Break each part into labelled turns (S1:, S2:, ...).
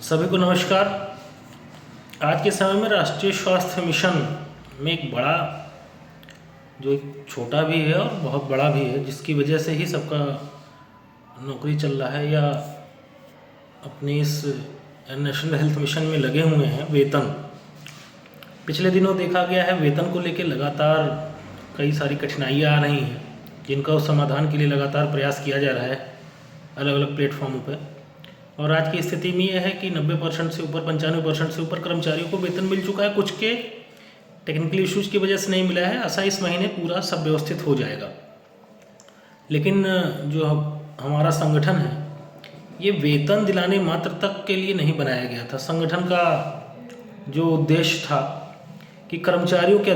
S1: सभी को नमस्कार। आज के समय में राष्ट्रीय स्वास्थ्य मिशन में एक बड़ा, जो एक छोटा भी है और बहुत बड़ा भी है, जिसकी वजह से ही सबका नौकरी चल रहा है या अपनी इस नेशनल हेल्थ मिशन में लगे हुए हैं। वेतन, पिछले दिनों देखा गया है वेतन को लेकर लगातार कई सारी कठिनाइयाँ आ रही हैं, जिनका उस समाधान के लिए लगातार प्रयास किया जा रहा है अलग अलग प्लेटफॉर्मों पर। और आज की स्थिति में यह है कि 90% से ऊपर, 95% से ऊपर कर्मचारियों को वेतन मिल चुका है। कुछ के टेक्निकल इश्यूज़ की वजह से नहीं मिला है। ऐसा इस महीने पूरा सब व्यवस्थित हो जाएगा। लेकिन जो हमारा संगठन है, ये वेतन दिलाने मात्र तक के लिए नहीं बनाया गया था। संगठन का जो उद्देश्य था कि कर्मचारियों के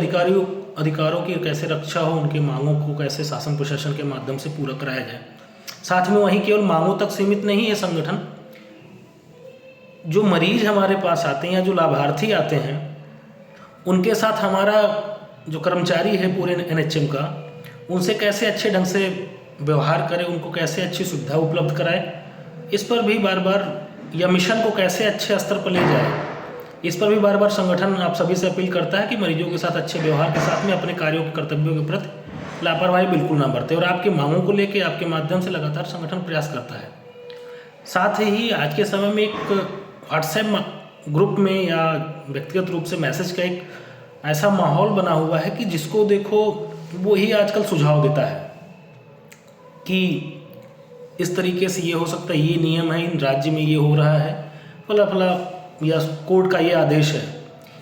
S1: अधिकारों की कैसे रक्षा हो, उनकी मांगों को कैसे शासन प्रशासन के माध्यम से पूरा कराया जाए। साथ में वहीं केवल मांगों तक सीमित नहीं है संगठन, जो मरीज हमारे पास आते हैं या जो लाभार्थी आते हैं, उनके साथ हमारा जो कर्मचारी है पूरे एनएचएम का, उनसे कैसे अच्छे ढंग से व्यवहार करें, उनको कैसे अच्छी सुविधा उपलब्ध कराएं, इस पर भी बार बार, या मिशन को कैसे अच्छे स्तर पर ले जाए, इस पर भी बार बार संगठन आप सभी से अपील करता है कि मरीजों के साथ अच्छे व्यवहार के साथ में अपने कार्यों के कर्तव्यों के प्रति लापरवाही बिल्कुल ना बरते। और आपकी मांगों को लेकर आपके माध्यम से लगातार संगठन प्रयास करता है। साथ ही आज के समय में एक व्हाट्सएप ग्रुप में या व्यक्तिगत रूप से मैसेज का एक ऐसा माहौल बना हुआ है कि जिसको देखो वो ही आजकल सुझाव देता है कि इस तरीके से ये हो सकता है, ये नियम है, इन राज्य में ये हो रहा है, फला फला, या कोर्ट का ये आदेश है।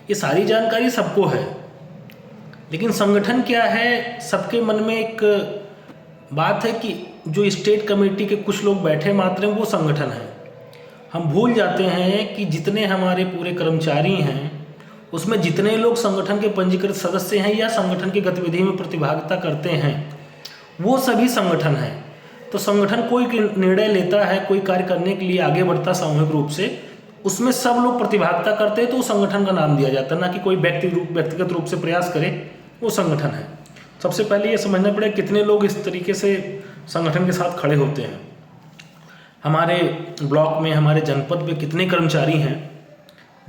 S1: ये सारी जानकारी सबको है, लेकिन संगठन क्या है, सबके मन में एक बात है कि जो स्टेट कमेटी के कुछ लोग बैठे मात्र हैं वो संगठन है। हम भूल जाते हैं कि जितने हमारे पूरे कर्मचारी हैं, उसमें जितने लोग संगठन के पंजीकृत सदस्य हैं या संगठन की गतिविधि में प्रतिभागिता करते हैं, वो सभी संगठन हैं। तो संगठन कोई निर्णय लेता है, कोई कार्य करने के लिए आगे बढ़ता सामूहिक रूप से, उसमें सब लोग प्रतिभागिता करते हैं तो संगठन का नाम दिया जाता है, ना कि कोई व्यक्तिगत रूप से प्रयास करे वो संगठन है। सबसे पहले ये समझना पड़ेगा कितने लोग इस तरीके से संगठन के साथ खड़े होते हैं। हमारे ब्लॉक में, हमारे जनपद में कितने कर्मचारी हैं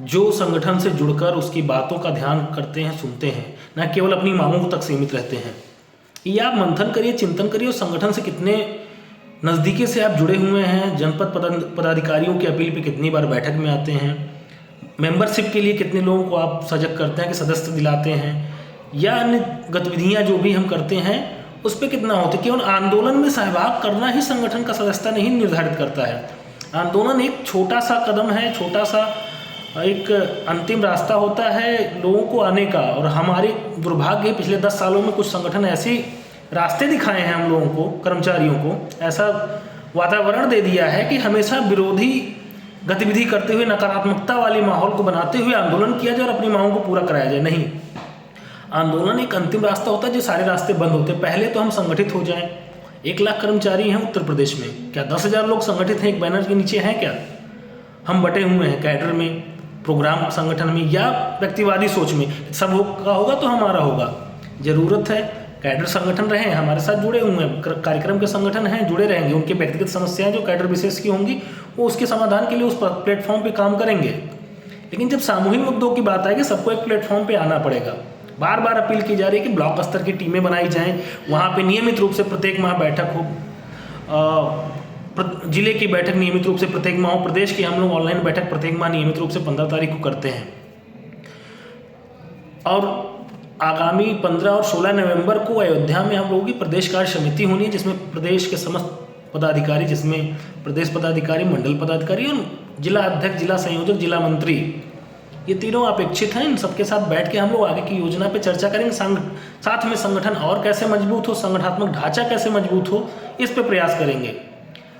S1: जो संगठन से जुड़कर उसकी बातों का ध्यान करते हैं, सुनते हैं, न केवल अपनी मांगों तक सीमित रहते हैं। ये आप मंथन करिए, चिंतन करिए, और संगठन से कितने नज़दीकी से आप जुड़े हुए हैं। जनपद पदाधिकारियों की अपील पे कितनी बार बैठक में आते हैं, मेंबरशिप के लिए कितने लोगों को आप सजग करते हैं कि सदस्य दिलाते हैं, या अन्य गतिविधियाँ जो भी हम करते हैं उस पर कितना होता है। केवल आंदोलन में सहभाग करना ही संगठन का सदस्यता नहीं निर्धारित करता है। आंदोलन एक छोटा सा कदम है, छोटा सा एक अंतिम रास्ता होता है लोगों को आने का। और हमारे दुर्भाग्य पिछले 10 सालों में कुछ संगठन ऐसे रास्ते दिखाए हैं हम लोगों को, कर्मचारियों को, ऐसा वातावरण दे दिया है कि हमेशा विरोधी गतिविधि करते हुए, नकारात्मकता वाले माहौल को बनाते हुए आंदोलन किया जाए और अपनी मांगों को पूरा कराया जाए। नहीं, आंदोलन एक अंतिम रास्ता होता है, जो सारे रास्ते बंद होते हैं। पहले तो हम संगठित हो जाएं। 1 लाख कर्मचारी हैं उत्तर प्रदेश में, क्या 10,000 लोग संगठित हैं एक बैनर के नीचे हैं क्या? हम बटे हुए हैं कैडर में, प्रोग्राम संगठन में, या व्यक्तिवादी सोच में सब होगा तो हमारा होगा। जरूरत है कैडर संगठन रहें, हमारे साथ जुड़े हुए हैं, कार्यक्रम के संगठन हैं, जुड़े रहेंगे। उनकी व्यक्तिगत समस्याएं जो कैडर विशेष की होंगी, वो उसके समाधान के लिए उस प्लेटफॉर्म पे काम करेंगे। लेकिन जब सामूहिक मुद्दों की बात आएगी, सबको एक प्लेटफॉर्म पे आना पड़ेगा। बार बार अपील की जा रही है कि ब्लॉक स्तर की टीमें बनाई जाएं, वहाँ पे नियमित रूप से प्रत्येक माह बैठक हो, जिले की बैठक नियमित रूप से प्रत्येक माह हो, प्रदेश की हम लोग ऑनलाइन बैठक प्रत्येक माह नियमित रूप से 15 तारीख को करते हैं। और आगामी 15 और 16 नवंबर को अयोध्या में हम लोगों की प्रदेश कार्य समिति होनी है, जिसमें प्रदेश के समस्त पदाधिकारी, जिसमें प्रदेश पदाधिकारी, मंडल पदाधिकारी और जिला अध्यक्ष, जिला संयोजक, जिला मंत्री, ये तीनों अपेक्षित हैं। इन सबके साथ बैठ के हम लोग आगे की योजना पे चर्चा करेंगे। साथ में संगठन और कैसे मजबूत हो, संगठनात्मक ढांचा कैसे मजबूत हो, इस पे प्रयास करेंगे।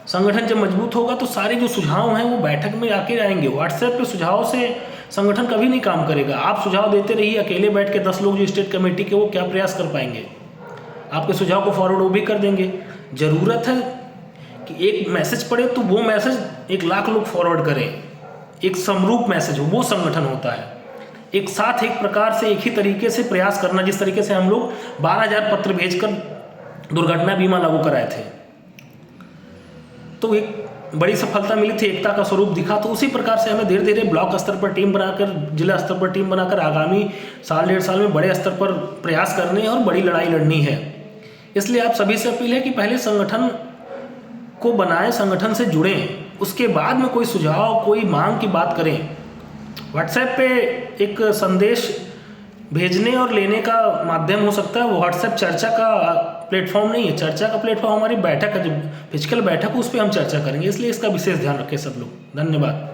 S1: संगठन जब मजबूत होगा तो सारे जो सुझाव हैं वो बैठक में आके आएंगे। व्हाट्सएप पे सुझाव से संगठन कभी नहीं काम करेगा। आप सुझाव देते रहिए, अकेले बैठ के 10 लोग जो स्टेट कमेटी के, वो क्या प्रयास कर पाएंगे? आपके सुझाव को फॉरवर्ड वो भी कर देंगे। जरूरत है कि एक मैसेज पढ़े तो वो मैसेज 1 लाख लोग फॉरवर्ड करें, एक समरूप मैसेज हो, वो संगठन होता है। एक साथ, एक प्रकार से, एक ही तरीके से प्रयास करना, जिस तरीके से हम लोग 12,000 पत्र भेजकर दुर्घटना बीमा लागू कराए थे। तो एक बड़ी सफलता मिली थी, एकता का स्वरूप दिखा, तो उसी प्रकार से हमें धीरे धीरे ब्लॉक स्तर पर टीम बनाकर, जिला स्तर पर टीम बनाकर आगामी साल 1.5 साल में बड़े स्तर पर प्रयास करने हैं और बड़ी लड़ाई लड़नी है। इसलिए आप सभी से अपील है कि पहले संगठन को बनाएं, संगठन से जुड़ें, उसके बाद में कोई सुझाव, कोई मांग की बात करें। व्हाट्सएप पे एक संदेश भेजने और लेने का माध्यम हो सकता है, वो व्हाट्सएप चर्चा का प्लेटफॉर्म नहीं है। चर्चा का प्लेटफॉर्म हमारी बैठक है, जो फिजिकल बैठक, उस पर हम चर्चा करेंगे, इसलिए इसका विशेष ध्यान रखें सब लोग। धन्यवाद।